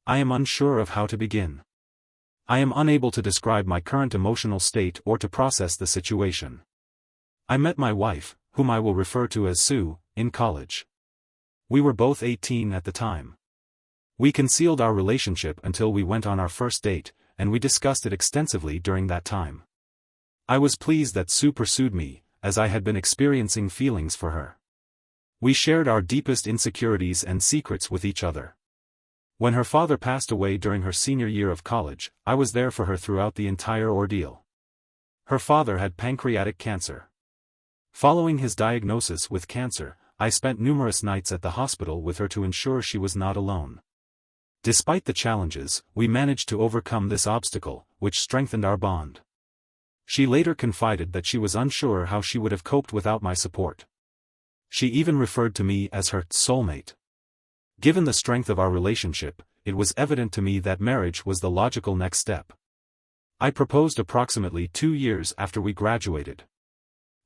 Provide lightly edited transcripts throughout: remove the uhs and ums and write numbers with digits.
I am unsure of how to begin. I am unable to describe my current emotional state or to process the situation. I met my wife, whom I will refer to as Sue, in college. We were both 18 at the time. We concealed our relationship until we went on our first date, and we discussed it extensively during that time. I was pleased that Sue pursued me, as I had been experiencing feelings for her. We shared our deepest insecurities and secrets with each other. When her father passed away during her senior year of college, I was there for her throughout the entire ordeal. Her father had pancreatic cancer. Following his diagnosis with cancer, I spent numerous nights at the hospital with her to ensure she was not alone. Despite the challenges, we managed to overcome this obstacle, which strengthened our bond. She later confided that she was unsure how she would have coped without my support. She even referred to me as her soulmate. Given the strength of our relationship, it was evident to me that marriage was the logical next step. I proposed approximately 2 years after we graduated.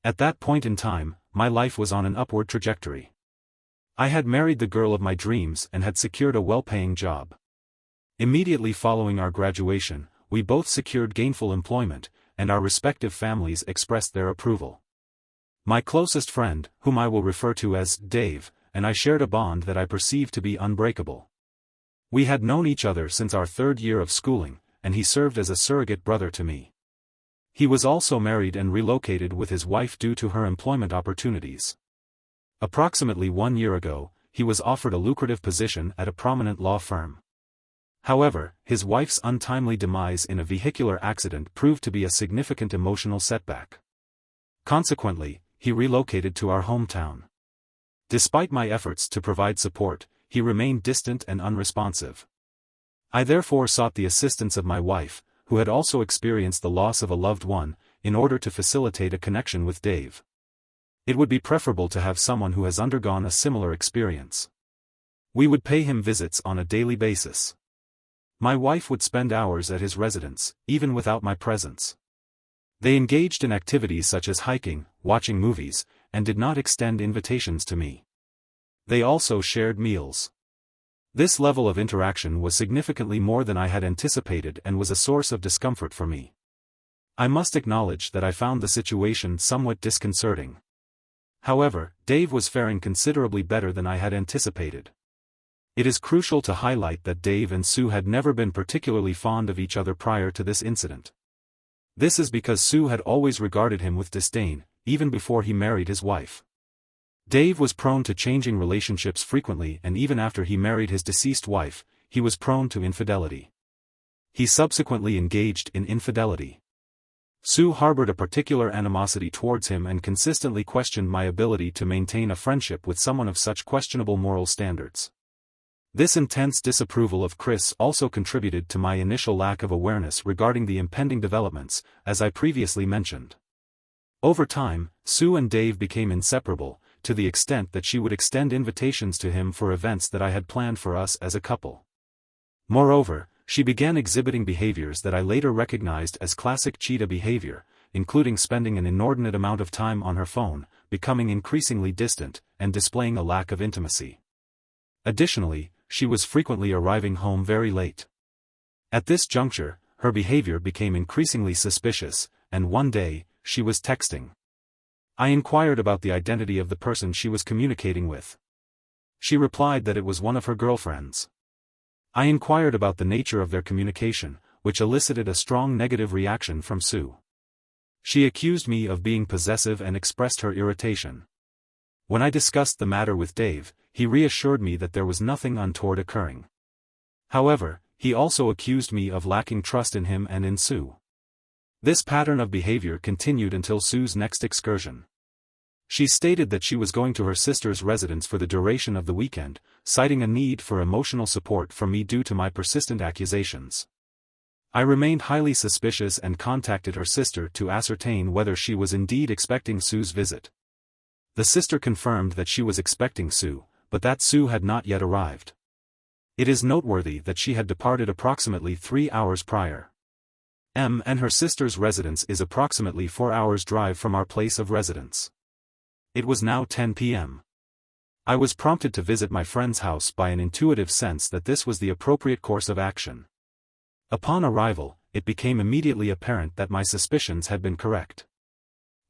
At that point in time, my life was on an upward trajectory. I had married the girl of my dreams and had secured a well-paying job. Immediately following our graduation, we both secured gainful employment, and our respective families expressed their approval. My closest friend, whom I will refer to as Dave, and I shared a bond that I perceived to be unbreakable. We had known each other since our 3rd year of schooling, and he served as a surrogate brother to me. He was also married and relocated with his wife due to her employment opportunities. Approximately 1 year ago, he was offered a lucrative position at a prominent law firm. However, his wife's untimely demise in a vehicular accident proved to be a significant emotional setback. Consequently, he relocated to our hometown. Despite my efforts to provide support, he remained distant and unresponsive. I therefore sought the assistance of my wife, who had also experienced the loss of a loved one, in order to facilitate a connection with Dave. It would be preferable to have someone who has undergone a similar experience. We would pay him visits on a daily basis. My wife would spend hours at his residence, even without my presence. They engaged in activities such as hiking, watching movies, and did not extend invitations to me. They also shared meals. This level of interaction was significantly more than I had anticipated and was a source of discomfort for me. I must acknowledge that I found the situation somewhat disconcerting. However, Dave was faring considerably better than I had anticipated. It is crucial to highlight that Dave and Sue had never been particularly fond of each other prior to this incident. This is because Sue had always regarded him with disdain, even before he married his wife. Dave was prone to changing relationships frequently, and even after he married his deceased wife, he was prone to infidelity. He subsequently engaged in infidelity. Sue harbored a particular animosity towards him and consistently questioned my ability to maintain a friendship with someone of such questionable moral standards. This intense disapproval of Chris also contributed to my initial lack of awareness regarding the impending developments, as I previously mentioned. Over time, Sue and Dave became inseparable, to the extent that she would extend invitations to him for events that I had planned for us as a couple. Moreover, she began exhibiting behaviors that I later recognized as classic cheetah behavior, including spending an inordinate amount of time on her phone, becoming increasingly distant, and displaying a lack of intimacy. Additionally, she was frequently arriving home very late. At this juncture, her behavior became increasingly suspicious, and one day, she was texting. I inquired about the identity of the person she was communicating with. She replied that it was one of her girlfriends. I inquired about the nature of their communication, which elicited a strong negative reaction from Sue. She accused me of being possessive and expressed her irritation. When I discussed the matter with Dave, he reassured me that there was nothing untoward occurring. However, he also accused me of lacking trust in him and in Sue. This pattern of behavior continued until Sue's next excursion. She stated that she was going to her sister's residence for the duration of the weekend, citing a need for emotional support from me due to my persistent accusations. I remained highly suspicious and contacted her sister to ascertain whether she was indeed expecting Sue's visit. The sister confirmed that she was expecting Sue, but that Sue had not yet arrived. It is noteworthy that she had departed approximately 3 hours prior. And her sister's residence is approximately 4 hours' drive from our place of residence. It was now 10 p.m. I was prompted to visit my friend's house by an intuitive sense that this was the appropriate course of action. Upon arrival, it became immediately apparent that my suspicions had been correct.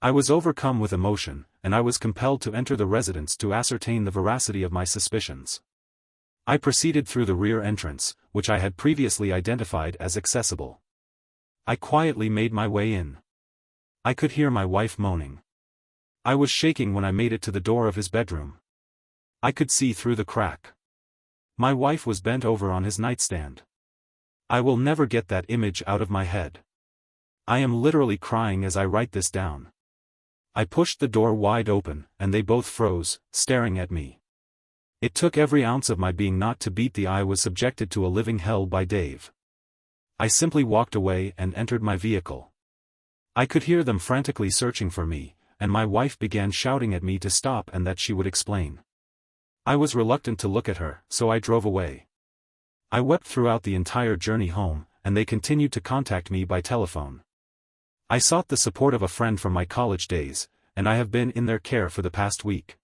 I was overcome with emotion, and I was compelled to enter the residence to ascertain the veracity of my suspicions. I proceeded through the rear entrance, which I had previously identified as accessible. I quietly made my way in. I could hear my wife moaning. I was shaking when I made it to the door of his bedroom. I could see through the crack. My wife was bent over on his nightstand. I will never get that image out of my head. I am literally crying as I write this down. I pushed the door wide open, and they both froze, staring at me. It took every ounce of my being not to beat the I was subjected to a living hell by Dave. I simply walked away and entered my vehicle. I could hear them frantically searching for me, and my wife began shouting at me to stop and that she would explain. I was reluctant to look at her, so I drove away. I wept throughout the entire journey home, and they continued to contact me by telephone. I sought the support of a friend from my college days, and I have been in their care for the past week.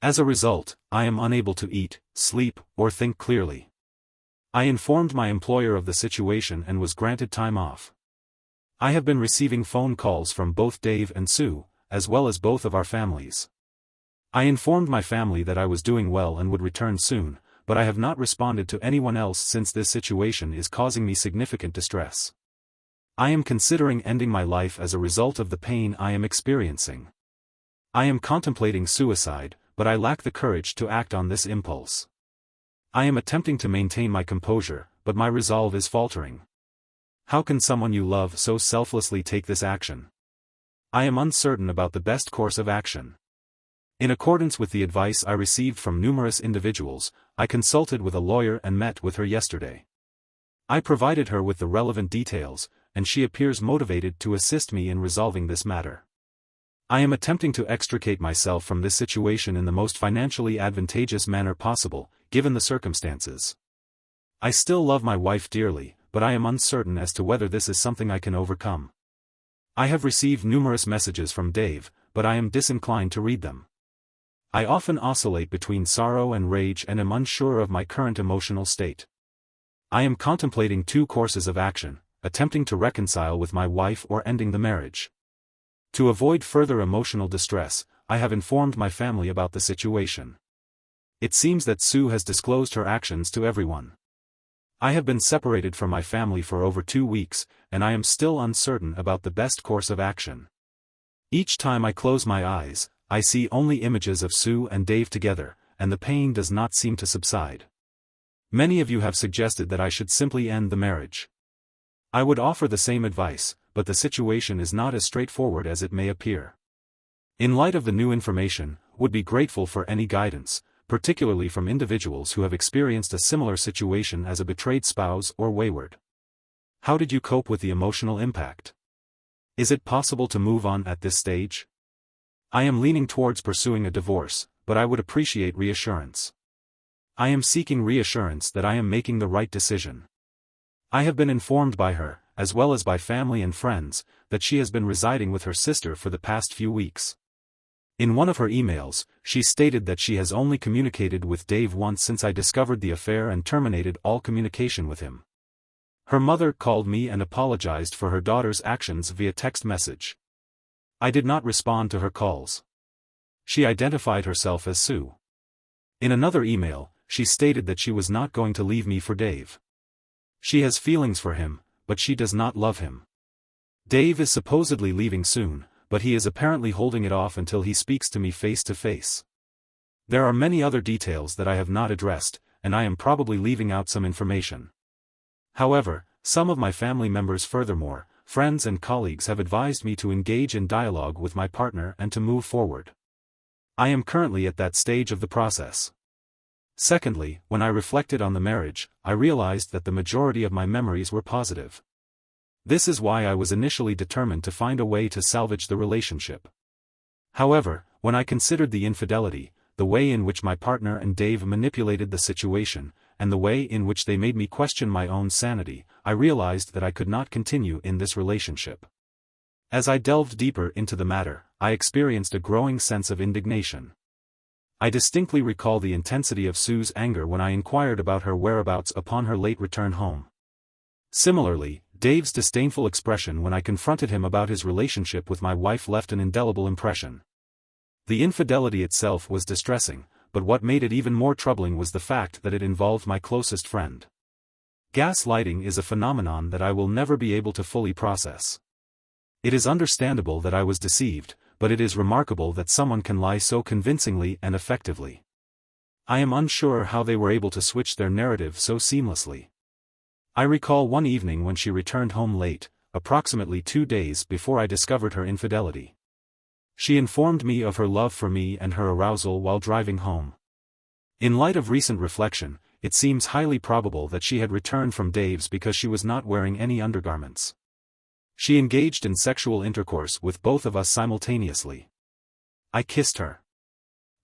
As a result, I am unable to eat, sleep, or think clearly. I informed my employer of the situation and was granted time off. I have been receiving phone calls from both Dave and Sue, as well as both of our families. I informed my family that I was doing well and would return soon, but I have not responded to anyone else since this situation is causing me significant distress. I am considering ending my life as a result of the pain I am experiencing. I am contemplating suicide, but I lack the courage to act on this impulse. I am attempting to maintain my composure, but my resolve is faltering. How can someone you love so selflessly take this action? I am uncertain about the best course of action. In accordance with the advice I received from numerous individuals, I consulted with a lawyer and met with her yesterday. I provided her with the relevant details, and she appears motivated to assist me in resolving this matter. I am attempting to extricate myself from this situation in the most financially advantageous manner possible, given the circumstances. I still love my wife dearly, but I am uncertain as to whether this is something I can overcome. I have received numerous messages from Dave, but I am disinclined to read them. I often oscillate between sorrow and rage and am unsure of my current emotional state. I am contemplating two courses of action, attempting to reconcile with my wife or ending the marriage. To avoid further emotional distress, I have informed my family about the situation. It seems that Sue has disclosed her actions to everyone. I have been separated from my family for over 2 weeks, and I am still uncertain about the best course of action. Each time I close my eyes, I see only images of Sue and Dave together, and the pain does not seem to subside. Many of you have suggested that I should simply end the marriage. I would offer the same advice, but the situation is not as straightforward as it may appear. In light of the new information, would be grateful for any guidance, particularly from individuals who have experienced a similar situation as a betrayed spouse or wayward. How did you cope with the emotional impact? Is it possible to move on at this stage? I am leaning towards pursuing a divorce, but I would appreciate reassurance. I am seeking reassurance that I am making the right decision. I have been informed by her, as well as by family and friends, that she has been residing with her sister for the past few weeks. In one of her emails, she stated that she has only communicated with Dave once since I discovered the affair and terminated all communication with him. Her mother called me and apologized for her daughter's actions via text message. I did not respond to her calls. She identified herself as Sue. In another email, she stated that she was not going to leave me for Dave. She has feelings for him, but she does not love him. Dave is supposedly leaving soon, but he is apparently holding it off until he speaks to me face to face. There are many other details that I have not addressed, and I am probably leaving out some information. However, some of my family members furthermore, friends and colleagues have advised me to engage in dialogue with my partner and to move forward. I am currently at that stage of the process. Secondly, when I reflected on the marriage, I realized that the majority of my memories were positive. This is why I was initially determined to find a way to salvage the relationship. However, when I considered the infidelity, the way in which my partner and Dave manipulated the situation, and the way in which they made me question my own sanity, I realized that I could not continue in this relationship. As I delved deeper into the matter, I experienced a growing sense of indignation. I distinctly recall the intensity of Sue's anger when I inquired about her whereabouts upon her late return home. Similarly, Dave's disdainful expression when I confronted him about his relationship with my wife left an indelible impression. The infidelity itself was distressing, but what made it even more troubling was the fact that it involved my closest friend. Gaslighting is a phenomenon that I will never be able to fully process. It is understandable that I was deceived, but it is remarkable that someone can lie so convincingly and effectively. I am unsure how they were able to switch their narrative so seamlessly. I recall one evening when she returned home late, approximately 2 days before I discovered her infidelity. She informed me of her love for me and her arousal while driving home. In light of recent reflection, it seems highly probable that she had returned from Dave's because she was not wearing any undergarments. She engaged in sexual intercourse with both of us simultaneously. I kissed her.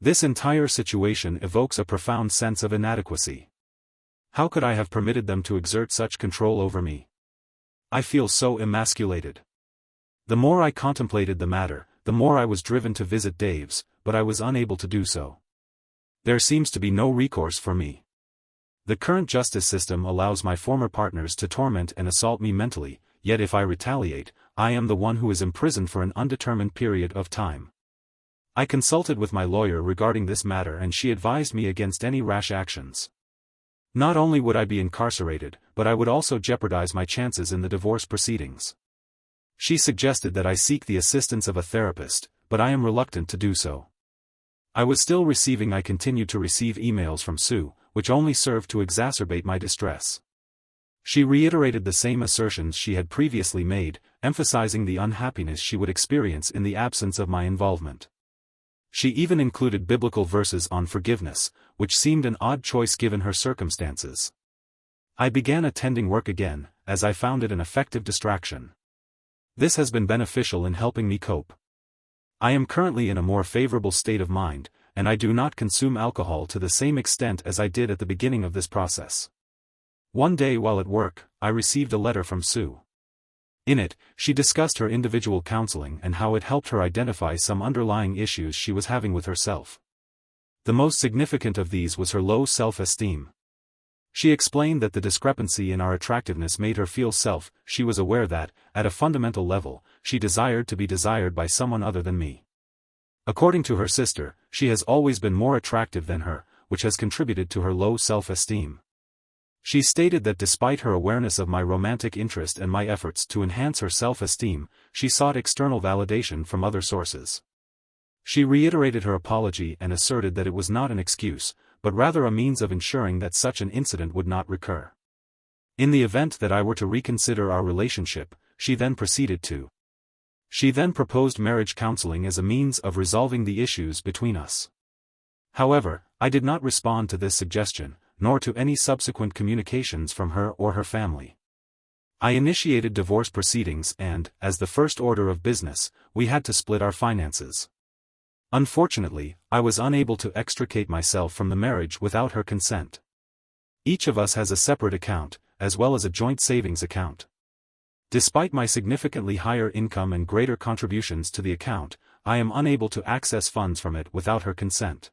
This entire situation evokes a profound sense of inadequacy. How could I have permitted them to exert such control over me? I feel so emasculated. The more I contemplated the matter, the more I was driven to visit Dave's, but I was unable to do so. There seems to be no recourse for me. The current justice system allows my former partners to torment and assault me mentally, yet if I retaliate, I am the one who is imprisoned for an undetermined period of time. I consulted with my lawyer regarding this matter and she advised me against any rash actions. Not only would I be incarcerated, but I would also jeopardize my chances in the divorce proceedings. She suggested that I seek the assistance of a therapist, but I am reluctant to do so. I continued to receive emails from Sue, which only served to exacerbate my distress. She reiterated the same assertions she had previously made, emphasizing the unhappiness she would experience in the absence of my involvement. She even included biblical verses on forgiveness, which seemed an odd choice given her circumstances. I began attending work again, as I found it an effective distraction. This has been beneficial in helping me cope. I am currently in a more favorable state of mind, and I do not consume alcohol to the same extent as I did at the beginning of this process. One day while at work, I received a letter from Sue. In it, she discussed her individual counseling and how it helped her identify some underlying issues she was having with herself. The most significant of these was her low self-esteem. She explained that the discrepancy in our attractiveness made her feel she was aware that, at a fundamental level, she desired to be desired by someone other than me. According to her sister, she has always been more attractive than her, which has contributed to her low self-esteem. She stated that despite her awareness of my romantic interest and my efforts to enhance her self-esteem, she sought external validation from other sources. She reiterated her apology and asserted that it was not an excuse, but rather a means of ensuring that such an incident would not recur. In the event that I were to reconsider our relationship, she then proposed marriage counseling as a means of resolving the issues between us. However, I did not respond to this suggestion, nor to any subsequent communications from her or her family. I initiated divorce proceedings and, as the first order of business, we had to split our finances. Unfortunately, I was unable to extricate myself from the marriage without her consent. Each of us has a separate account, as well as a joint savings account. Despite my significantly higher income and greater contributions to the account, I am unable to access funds from it without her consent.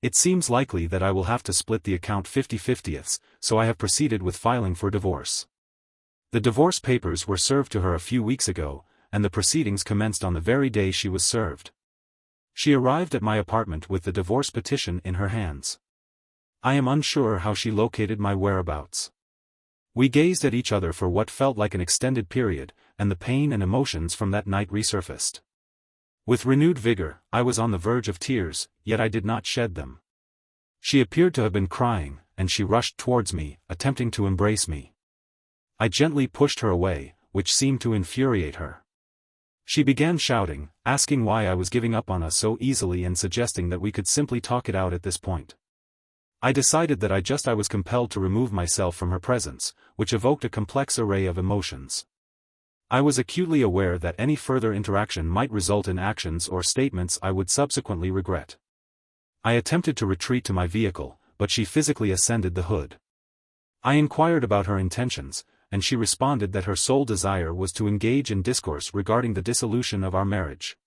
It seems likely that I will have to split the account 50-50, so I have proceeded with filing for divorce. The divorce papers were served to her a few weeks ago, and the proceedings commenced on the very day she was served. She arrived at my apartment with the divorce petition in her hands. I am unsure how she located my whereabouts. We gazed at each other for what felt like an extended period, and the pain and emotions from that night resurfaced. With renewed vigor, I was on the verge of tears, yet I did not shed them. She appeared to have been crying, and she rushed towards me, attempting to embrace me. I gently pushed her away, which seemed to infuriate her. She began shouting, asking why I was giving up on us so easily and suggesting that we could simply talk it out at this point. I decided that I was compelled to remove myself from her presence, which evoked a complex array of emotions. I was acutely aware that any further interaction might result in actions or statements I would subsequently regret. I attempted to retreat to my vehicle, but she physically ascended the hood. I inquired about her intentions, and she responded that her sole desire was to engage in discourse regarding the dissolution of our marriage.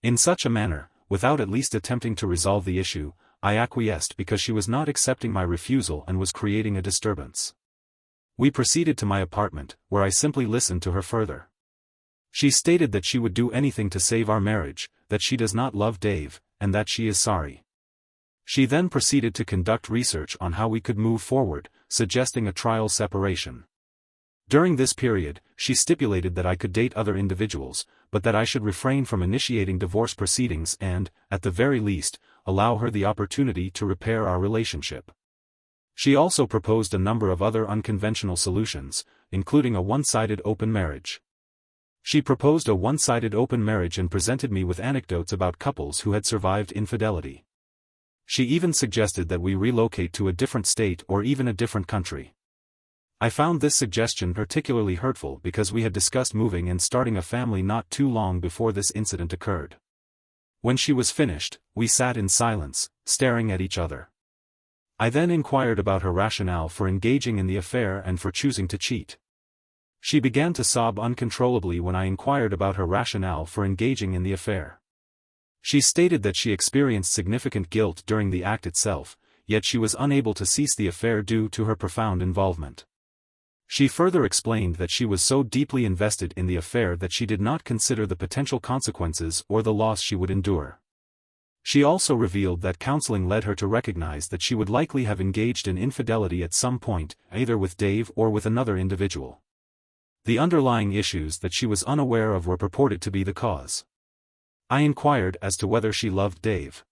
In such a manner, without at least attempting to resolve the issue, I acquiesced because she was not accepting my refusal and was creating a disturbance. We proceeded to my apartment, where I simply listened to her further. She stated that she would do anything to save our marriage, that she does not love Dave, and that she is sorry. She then proceeded to conduct research on how we could move forward, suggesting a trial separation. During this period, she stipulated that I could date other individuals, but that I should refrain from initiating divorce proceedings and, at the very least, allow her the opportunity to repair our relationship. She also proposed a number of other unconventional solutions, including a one-sided open marriage. She proposed a one-sided open marriage and presented me with anecdotes about couples who had survived infidelity. She even suggested that we relocate to a different state or even a different country. I found this suggestion particularly hurtful because we had discussed moving and starting a family not too long before this incident occurred. When she was finished, we sat in silence, staring at each other. I then inquired about her rationale for engaging in the affair and for choosing to cheat. She began to sob uncontrollably when I inquired about her rationale for engaging in the affair. She stated that she experienced significant guilt during the act itself, yet she was unable to cease the affair due to her profound involvement. She further explained that she was so deeply invested in the affair that she did not consider the potential consequences or the loss she would endure. She also revealed that counseling led her to recognize that she would likely have engaged in infidelity at some point, either with Dave or with another individual. The underlying issues that she was unaware of were purported to be the cause. I inquired as to whether she loved Dave.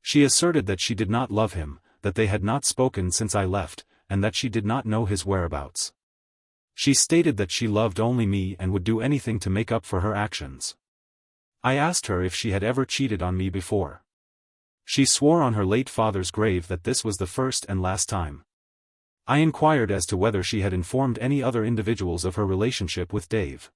She asserted that she did not love him, that they had not spoken since I left, and that she did not know his whereabouts. She stated that she loved only me and would do anything to make up for her actions. I asked her if she had ever cheated on me before. She swore on her late father's grave that this was the first and last time. I inquired as to whether she had informed any other individuals of her relationship with Dave.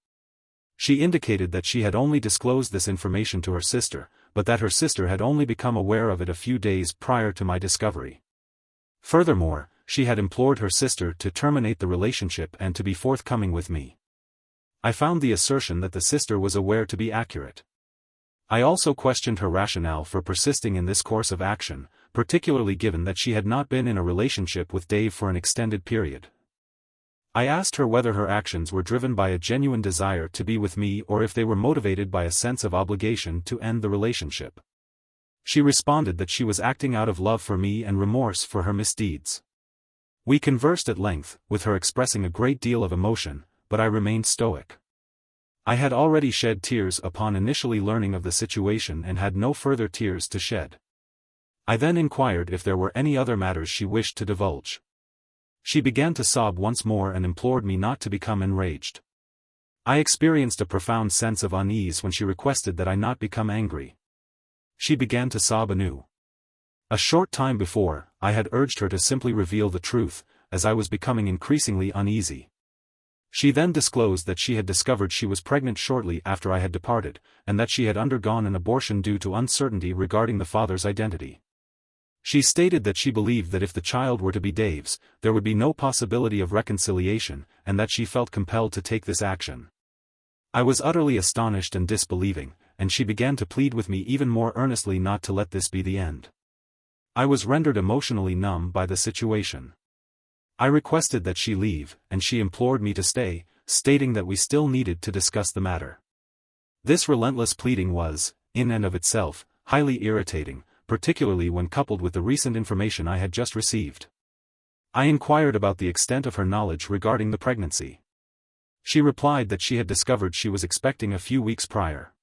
She indicated that she had only disclosed this information to her sister, but that her sister had only become aware of it a few days prior to my discovery. Furthermore, she had implored her sister to terminate the relationship and to be forthcoming with me. I found the assertion that the sister was aware to be accurate. I also questioned her rationale for persisting in this course of action, particularly given that she had not been in a relationship with Dave for an extended period. I asked her whether her actions were driven by a genuine desire to be with me or if they were motivated by a sense of obligation to end the relationship. She responded that she was acting out of love for me and remorse for her misdeeds. We conversed at length, with her expressing a great deal of emotion, but I remained stoic. I had already shed tears upon initially learning of the situation and had no further tears to shed. I then inquired if there were any other matters she wished to divulge. She began to sob once more and implored me not to become enraged. I experienced a profound sense of unease when she requested that I not become angry. She began to sob anew. A short time before, I had urged her to simply reveal the truth, as I was becoming increasingly uneasy. She then disclosed that she had discovered she was pregnant shortly after I had departed, and that she had undergone an abortion due to uncertainty regarding the father's identity. She stated that she believed that if the child were to be Dave's, there would be no possibility of reconciliation, and that she felt compelled to take this action. I was utterly astonished and disbelieving, and she began to plead with me even more earnestly not to let this be the end. I was rendered emotionally numb by the situation. I requested that she leave, and she implored me to stay, stating that we still needed to discuss the matter. This relentless pleading was, in and of itself, highly irritating, particularly when coupled with the recent information I had just received. I inquired about the extent of her knowledge regarding the pregnancy. She replied that she had discovered she was expecting a few weeks prior.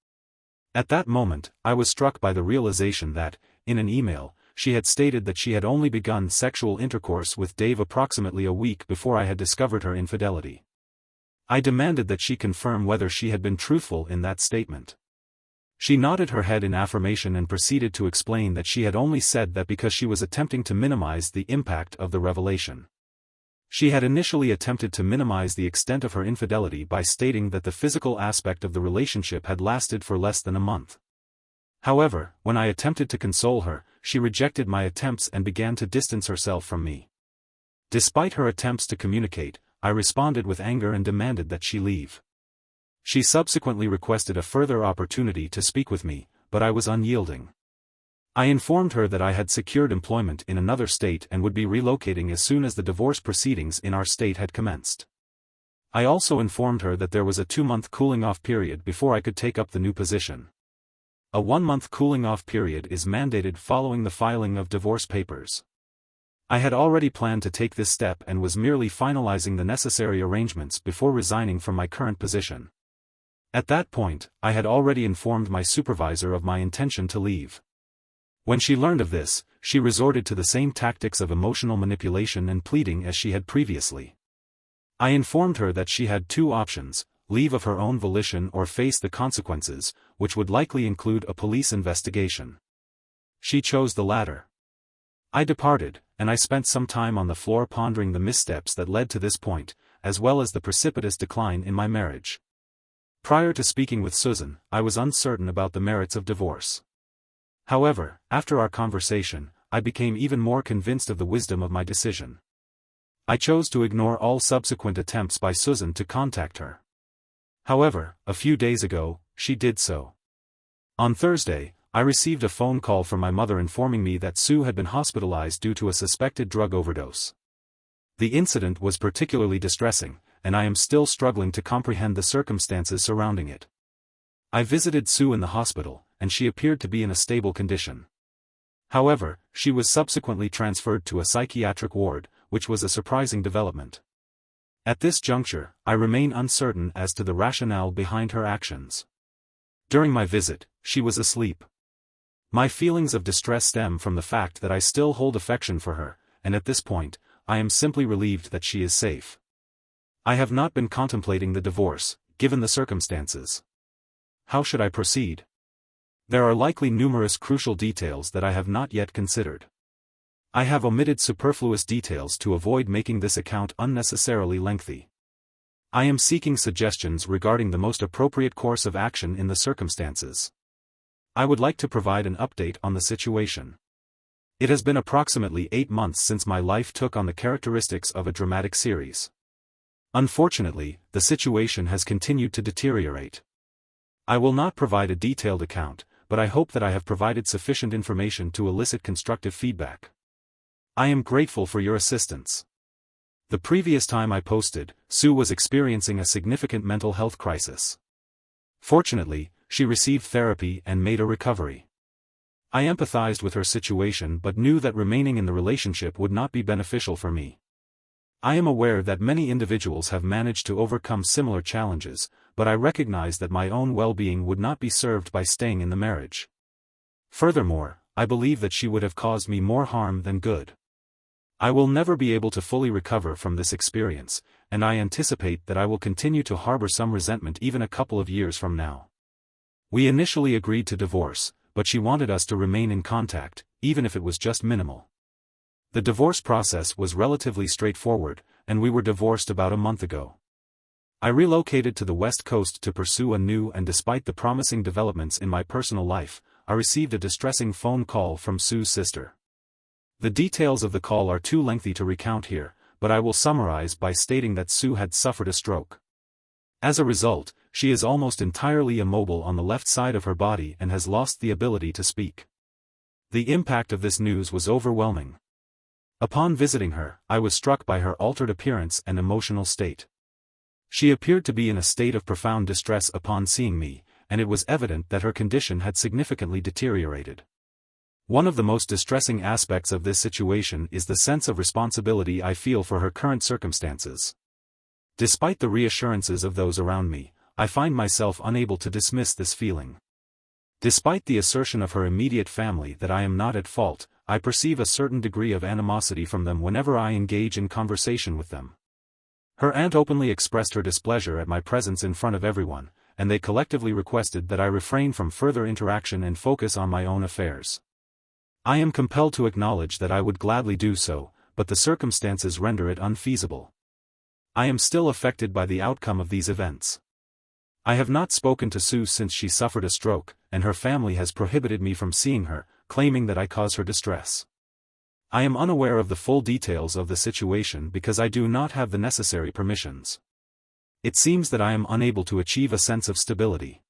At that moment, I was struck by the realization that, in an email, she had stated that she had only begun sexual intercourse with Dave approximately a week before I had discovered her infidelity. I demanded that she confirm whether she had been truthful in that statement. She nodded her head in affirmation and proceeded to explain that she had only said that because she was attempting to minimize the impact of the revelation. She had initially attempted to minimize the extent of her infidelity by stating that the physical aspect of the relationship had lasted for less than a month. However, when I attempted to console her, she rejected my attempts and began to distance herself from me. Despite her attempts to communicate, I responded with anger and demanded that she leave. She subsequently requested a further opportunity to speak with me, but I was unyielding. I informed her that I had secured employment in another state and would be relocating as soon as the divorce proceedings in our state had commenced. I also informed her that there was a 2-month cooling-off period before I could take up the new position. A 1-month cooling-off period is mandated following the filing of divorce papers. I had already planned to take this step and was merely finalizing the necessary arrangements before resigning from my current position. At that point, I had already informed my supervisor of my intention to leave. When she learned of this, she resorted to the same tactics of emotional manipulation and pleading as she had previously. I informed her that she had 2 options: leave of her own volition or face the consequences, which would likely include a police investigation. She chose the latter. I departed, and I spent some time on the floor pondering the missteps that led to this point, as well as the precipitous decline in my marriage. Prior to speaking with Susan, I was uncertain about the merits of divorce. However, after our conversation, I became even more convinced of the wisdom of my decision. I chose to ignore all subsequent attempts by Susan to contact her. However, a few days ago, she did so. On Thursday, I received a phone call from my mother informing me that Sue had been hospitalized due to a suspected drug overdose. The incident was particularly distressing, and I am still struggling to comprehend the circumstances surrounding it. I visited Sue in the hospital, and she appeared to be in a stable condition. However, she was subsequently transferred to a psychiatric ward, which was a surprising development. At this juncture, I remain uncertain as to the rationale behind her actions. During my visit, she was asleep. My feelings of distress stem from the fact that I still hold affection for her, and at this point, I am simply relieved that she is safe. I have not been contemplating the divorce, given the circumstances. How should I proceed? There are likely numerous crucial details that I have not yet considered. I have omitted superfluous details to avoid making this account unnecessarily lengthy. I am seeking suggestions regarding the most appropriate course of action in the circumstances. I would like to provide an update on the situation. It has been approximately 8 months since my life took on the characteristics of a dramatic series. Unfortunately, the situation has continued to deteriorate. I will not provide a detailed account, but I hope that I have provided sufficient information to elicit constructive feedback. I am grateful for your assistance. The previous time I posted, Sue was experiencing a significant mental health crisis. Fortunately, she received therapy and made a recovery. I empathized with her situation but knew that remaining in the relationship would not be beneficial for me. I am aware that many individuals have managed to overcome similar challenges, but I recognize that my own well-being would not be served by staying in the marriage. Furthermore, I believe that she would have caused me more harm than good. I will never be able to fully recover from this experience, and I anticipate that I will continue to harbor some resentment even a couple of years from now. We initially agreed to divorce, but she wanted us to remain in contact, even if it was just minimal. The divorce process was relatively straightforward, and we were divorced about a month ago. I relocated to the West Coast to pursue a new, and despite the promising developments in my personal life, I received a distressing phone call from Sue's sister. The details of the call are too lengthy to recount here, but I will summarize by stating that Sue had suffered a stroke. As a result, she is almost entirely immobile on the left side of her body and has lost the ability to speak. The impact of this news was overwhelming. Upon visiting her, I was struck by her altered appearance and emotional state. She appeared to be in a state of profound distress upon seeing me, and it was evident that her condition had significantly deteriorated. One of the most distressing aspects of this situation is the sense of responsibility I feel for her current circumstances. Despite the reassurances of those around me, I find myself unable to dismiss this feeling. Despite the assertion of her immediate family that I am not at fault, I perceive a certain degree of animosity from them whenever I engage in conversation with them. Her aunt openly expressed her displeasure at my presence in front of everyone, and they collectively requested that I refrain from further interaction and focus on my own affairs. I am compelled to acknowledge that I would gladly do so, but the circumstances render it unfeasible. I am still affected by the outcome of these events. I have not spoken to Sue since she suffered a stroke, and her family has prohibited me from seeing her, claiming that I cause her distress. I am unaware of the full details of the situation because I do not have the necessary permissions. It seems that I am unable to achieve a sense of stability.